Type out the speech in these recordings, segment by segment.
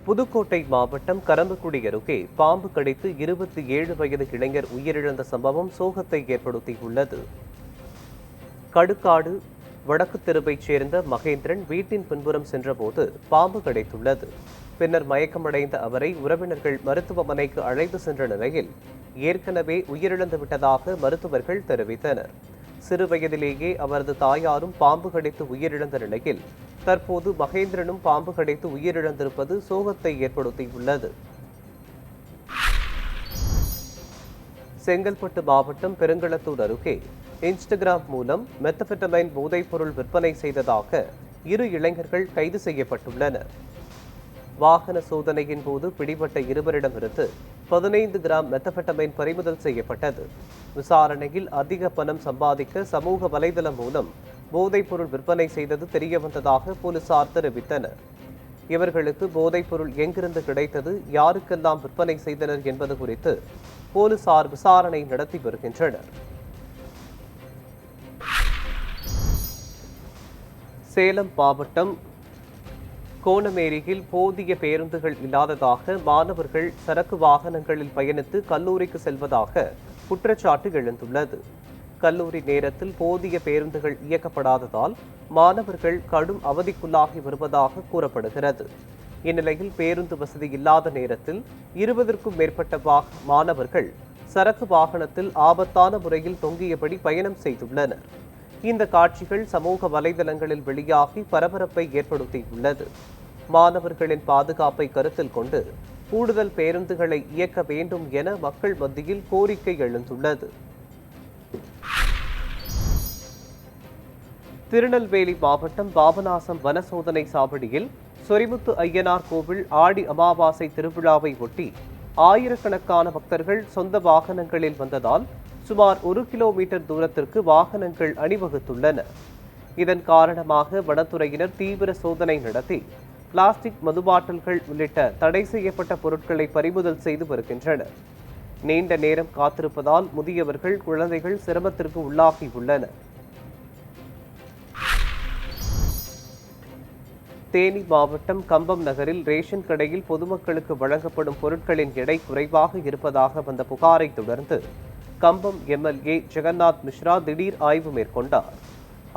புதுக்கோட்டை மாவட்டம் கரம்பக்குடி அருகே பாம்பு கடித்து 27 வயது இளைஞர் உயிரிழந்த சம்பவம் சோகத்தை ஏற்படுத்தியுள்ளது. கடுக்காடு வடக்கு தெருவைச் சேர்ந்த மகேந்திரன் வீட்டின் பின்புறம் சென்றபோது பாம்பு கடித்துள்ளது. பின்னர் மயக்கமடைந்த அவரை உறவினர்கள் மருத்துவமனைக்கு அழைத்து சென்ற நிலையில் ஏற்கனவே உயிரிழந்து விட்டதாக மருத்துவர்கள் தெரிவித்தனர். சிறு வயதிலேயே அவரது தாயாரும் பாம்பு கடித்து உயிரிழந்த நிலையில் தற்போது மகேந்திரனும் பாம்பு கடித்து உயிரிழந்திருப்பது சோகத்தை ஏற்படுத்தியுள்ளது. செங்கல்பட்டு மாவட்டம் பெருங்களத்தூர் அருகே இன்ஸ்டாகிராம் மூலம் மெத்தபெட்டமைன் போதைப்பொருள் விற்பனை செய்ததாக 2 இளைஞர்கள் கைது செய்யப்பட்டுள்ளனர். வாகன சோதனையின் போது பிடிபட்ட இருவரிடமிருந்து 15 கிராம் மெத்தபெட்டமைன் பறிமுதல் செய்யப்பட்டது. விசாரணையில் அதிக பணம் சம்பாதிக்க சமூக வலைதளம் மூலம் போதைப்பொருள் விற்பனை செய்தது தெரியவந்ததாக போலீசார் தெரிவித்தனர். இவர்களுக்கு போதைப்பொருள் எங்கிருந்து கிடைத்தது, யாருக்கெல்லாம் விற்பனை செய்தனர் என்பது குறித்து போலீசார் விசாரணை நடத்தி வருகின்றனர். சேலம் மாவட்டம் கோணமேரியில் போதிய பேருந்துகள் இல்லாததாக மாணவர்கள் சரக்கு வாகனங்களில் பயணித்து கல்லூரிக்கு செல்வதாக குற்றச்சாட்டு எழுந்துள்ளது. கல்லூரி நேரத்தில் போதிய பேருந்துகள் இயக்கப்படாததால் மாணவர்கள் கடும் அவதிக்குள்ளாகி வருவதாக கூறப்படுகிறது. இந்நிலையில் பேருந்து வசதி இல்லாத நேரத்தில் 20க்கும் மேற்பட்ட மாணவர்கள் சரக்கு வாகனத்தில் ஆபத்தான முறையில் தொங்கியபடி பயணம் செய்துள்ளனர். இந்த காட்சிகள் சமூக வலைதளங்களில் வெளியாகி பரபரப்பை ஏற்படுத்தியுள்ளது. மாணவர்களின் பாதுகாப்பை கருத்தில் கொண்டு கூடுதல் பேருந்துகளை இயக்க வேண்டும் என மக்கள் மத்தியில் கோரிக்கை எழுந்துள்ளது. திருநெல்வேலி மாவட்டம் பாபநாசம் வன சோதனை சாவடியில் சொரிமுத்து ஐயனார் கோவில் ஆடி அமாவாசை திருவிழாவை ஒட்டி ஆயிரக்கணக்கான பக்தர்கள் சொந்த வாகனங்களில் வந்ததால் சுமார் 1 கிலோமீட்டர் தூரத்திற்கு வாகனங்கள் அணிவகுத்துள்ளன. இதன் காரணமாக வனத்துறையினர் தீவிர சோதனை நடத்தி பிளாஸ்டிக் மது பாட்டில்கள் உள்ளிட்ட தடை செய்யப்பட்ட பொருட்களை பறிமுதல் செய்து வருகின்றனர். நீண்ட நேரம் காத்திருப்பதால் முதியவர்கள், குழந்தைகள் சிரமத்திற்கு உள்ளாகியுள்ளனர். தேனி மாவட்டம் கம்பம் நகரில் ரேஷன் கடையில் பொதுமக்களுக்கு வழங்கப்படும் பொருட்களின் எடை குறைவாக இருப்பதாக வந்த புகாரை தொடர்ந்து கம்பம் எம்எல்ஏ ஜெகநாத் மிஸ்ரா திடீர் ஆய்வு மேற்கொண்டார்.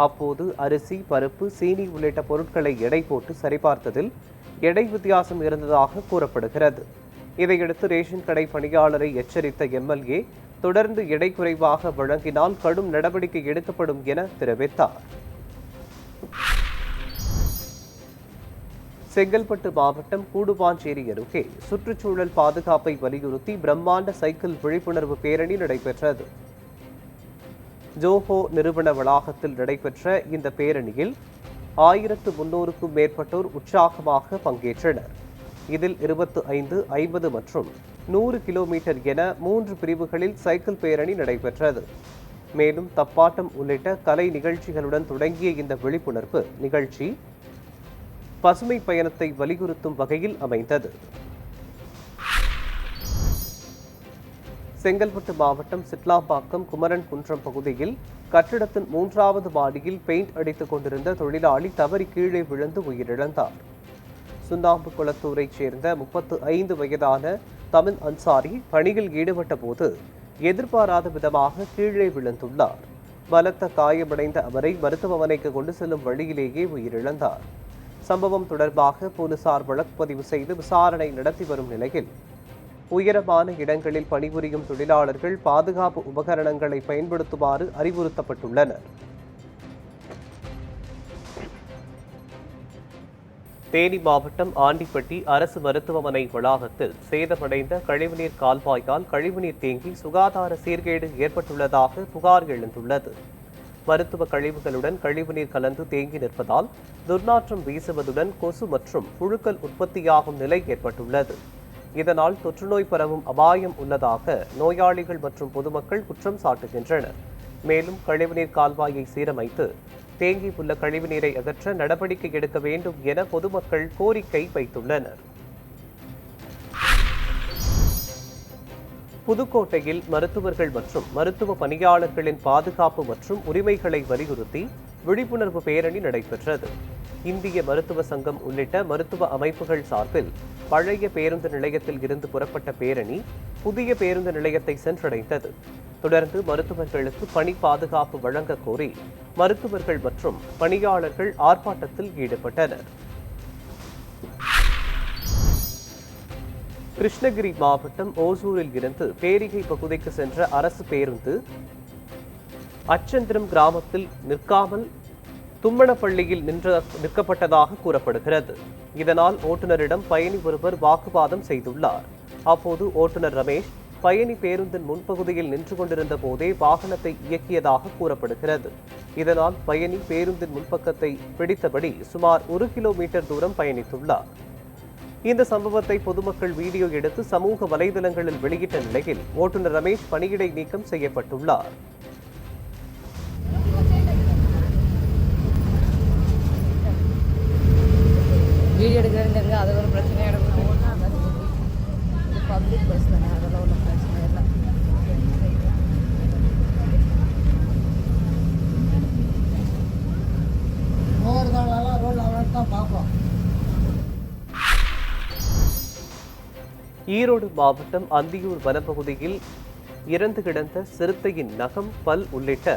அப்போது அரிசி, பருப்பு, சீனி உள்ளிட்ட பொருட்களை எடை போட்டு சரிபார்த்ததில் எடை வித்தியாசம் இருந்ததாக கூறப்படுகிறது. இதையடுத்து ரேஷன் கடை பணியாளரை எச்சரித்த எம்எல்ஏ தொடர்ந்து எடை குறைவாக வழங்கினால் கடும் நடவடிக்கை எடுக்கப்படும் என தெரிவித்தார். செங்கல்பட்டு மாவட்டம் கூடுவாஞ்சேரி அருகே சுற்றுச்சூழல் பாதுகாப்பை வலியுறுத்தி பிரம்மாண்ட சைக்கிள் விழிப்புணர்வு பேரணி நடைபெற்றது. ஜோஹோ நிறுவன வளாகத்தில் நடைபெற்ற இந்த பேரணியில் 1300க்கும் மேற்பட்டோர் உற்சாகமாக பங்கேற்றனர். இதில் 25, 50 மற்றும் 100 கிலோமீட்டர் என 3 பிரிவுகளில் சைக்கிள் பேரணி நடைபெற்றது. மேலும் தப்பாட்டம் உள்ளிட்ட கலை நிகழ்ச்சிகளுடன் தொடங்கிய இந்த விழிப்புணர்வு நிகழ்ச்சி பசுமை பயணத்தை வலியுறுத்தும் வகையில் அமைந்தது. செங்கல்பட்டு மாவட்டம் சிட்லாம்பாக்கம் குமரன் குன்றம் பகுதியில் கட்டிடத்தின் 3வது மாடியில் பெயிண்ட் அடித்துக் கொண்டிருந்த தொழிலாளி தவறி கீழே விழுந்து உயிரிழந்தார். சுண்ணாம்பு குளத்தூரைச் சேர்ந்த 35 வயதான தமிழ் அன்சாரி பணியில் ஈடுபட்ட போது எதிர்பாராத விதமாக கீழே விழுந்துள்ளார். பலத்த காயமடைந்த அவரை மருத்துவமனைக்கு கொண்டு செல்லும் வழியிலேயே உயிரிழந்தார். சம்பவம் தொடர்பாக போலீசார் வழக்கு பதிவு செய்து விசாரணை நடத்தி வரும் நிலையில் உயரமான இடங்களில் பணிபுரியும் தொழிலாளர்கள் பாதுகாப்பு உபகரணங்களை பயன்படுத்துமாறு அறிவுறுத்தப்பட்டுள்ளனர். தேனி மாவட்டம் ஆண்டிப்பட்டி அரசு மருத்துவமனை வளாகத்தில் சேதமடைந்த கழிவுநீர் கால்வாயால் கழிவுநீர் தேங்கி சுகாதார சீர்கேடு ஏற்பட்டுள்ளதாக புகார் எழுந்துள்ளது. மருத்துவ கழிவுகளுடன் கழிவுநீர் கலந்து தேங்கி நிற்பதால் துர்நாற்றம் வீசுவதுடன் கொசு மற்றும் புழுக்கள் உற்பத்தியாகும் நிலை ஏற்பட்டுள்ளது. இதனால் தொற்றுநோய் பரவும் அபாயம் உள்ளதாக நோயாளிகள் மற்றும் பொதுமக்கள் குற்றம் சாட்டுகின்றனர். மேலும் கழிவுநீர் கால்வாயை சீரமைத்து தேங்கியுள்ள கழிவுநீரை அகற்ற நடவடிக்கை எடுக்க வேண்டும் என பொதுமக்கள் கோரிக்கை வைத்துள்ளனர். புதுக்கோட்டையில் மருத்துவர்கள் மற்றும் மருத்துவ பணியாளர்களின் பாதுகாப்பு மற்றும் உரிமைகளை வலியுறுத்தி விழிப்புணர்வு பேரணி நடைபெற்றது. இந்திய மருத்துவ சங்கம் உள்ளிட்ட மருத்துவ அமைப்புகள் சார்பில் பழைய பேருந்து நிலையத்தில் இருந்து புறப்பட்ட பேரணி புதிய பேருந்து நிலையத்தை சென்றடைந்தது. தொடர்ந்து மருத்துவர்களுக்கு பணி பாதுகாப்பு வழங்க கோரி மருத்துவர்கள் மற்றும் பணியாளர்கள் ஆர்ப்பாட்டத்தில் ஈடுபட்டனர். கிருஷ்ணகிரி மாவட்டம் ஓசூரில் இருந்து பேரிகை பகுதிக்கு சென்ற அரசு பேருந்து அச்சந்திரம் கிராமத்தில் நிற்காமல் தும்மணப்பள்ளியில் நிற்கப்பட்டதாக கூறப்படுகிறது. இதனால் ஓட்டுநரிடம் பயணி ஒருவர் வாக்குவாதம் செய்துள்ளார். அப்போது ஓட்டுநர் ரமேஷ் பயணி பேருந்தின் முன்பகுதியில் நின்று கொண்டிருந்த போதே வாகனத்தை இயக்கியதாக கூறப்படுகிறது. இதனால் பயணி பேருந்தின் முன்பக்கத்தை பிடித்தபடி சுமார் 1 கிலோமீட்டர் தூரம் பயணித்துள்ளார். இந்த சம்பவத்தை பொதுமக்கள் வீடியோ எடுத்து சமூக வலைதளங்களில் வெளியிட்ட நிலையில் ஓட்டுநர் ரமேஷ் பணியிடை நீக்கம் செய்யப்பட்டுள்ளார். வீடியோ எடுக்கிறேங்க, அது ஒரு பிரச்சனையாக இருக்கும். பப்ளிக் பஸ் தானே, அதெல்லாம் ஒன்றும் பிரச்சனை இல்லை. ஓவர்காலெல்லாம் ரோல் அவ்வளோ தான் பார்ப்போம். ஈரோடு மாவட்டம் அந்தியூர் வனப்பகுதியில் இறந்து கிடந்த சிறுத்தையின் நகம், பல் உள்ளிட்ட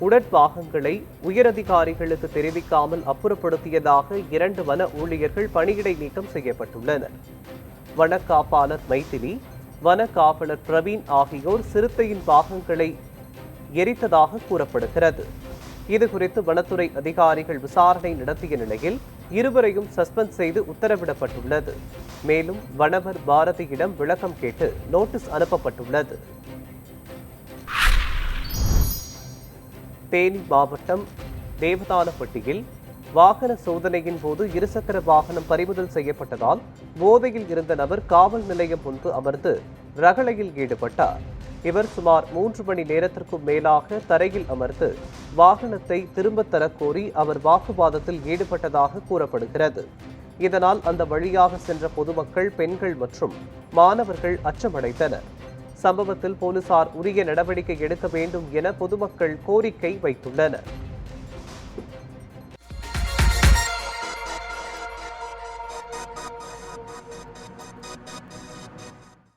உடற்பாகங்களை உயரதிகாரிகளுக்கு தெரிவிக்காமல் அப்புறப்படுத்தியதாக 2 வன ஊழியர்கள் பணியிடை நீக்கம் செய்யப்பட்டுள்ளனர். வன காப்பாளர் மைதிலி, வன காவலர் பிரவீன் ஆகியோர் சிறுத்தையின் பாகங்களை எரித்ததாக கூறப்படுகிறது. இதுகுறித்து வனத்துறை அதிகாரிகள் விசாரணை நடத்திய நிலையில் இருவரையும் சஸ்பெண்ட் செய்து உத்தரவிடப்பட்டுள்ளது. மேலும் வனவர் பாரதியிடம் விளக்கம் கேட்டு நோட்டீஸ் அனுப்பப்பட்டுள்ளது. தேனி மாவட்டம் தேவதானப்பட்டியில் வாகன சோதனையின் போது இருசக்கர வாகனம் பறிமுதல் செய்யப்பட்டதால் போதையில் இருந்த நபர் காவல் நிலையம் முன்பு அமர்ந்து ரகளையில் ஈடுபட்டார். இவர் சுமார் 3 மணி நேரத்திற்கும் மேலாக தரையில் அமர்ந்து வாகனத்தை திரும்பத் தரக் கோரி அவர் வாக்குவாதத்தில் ஈடுபட்டதாக கூறப்படுகிறது. இதனால் அந்த வழியாக சென்ற பொதுமக்கள், பெண்கள் மற்றும் மாணவர்கள் அச்சமடைந்தனர். சம்பவத்தில் போலீசார் உரிய நடவடிக்கை எடுக்க வேண்டும் என பொதுமக்கள் கோரிக்கை வைத்துள்ளனர்.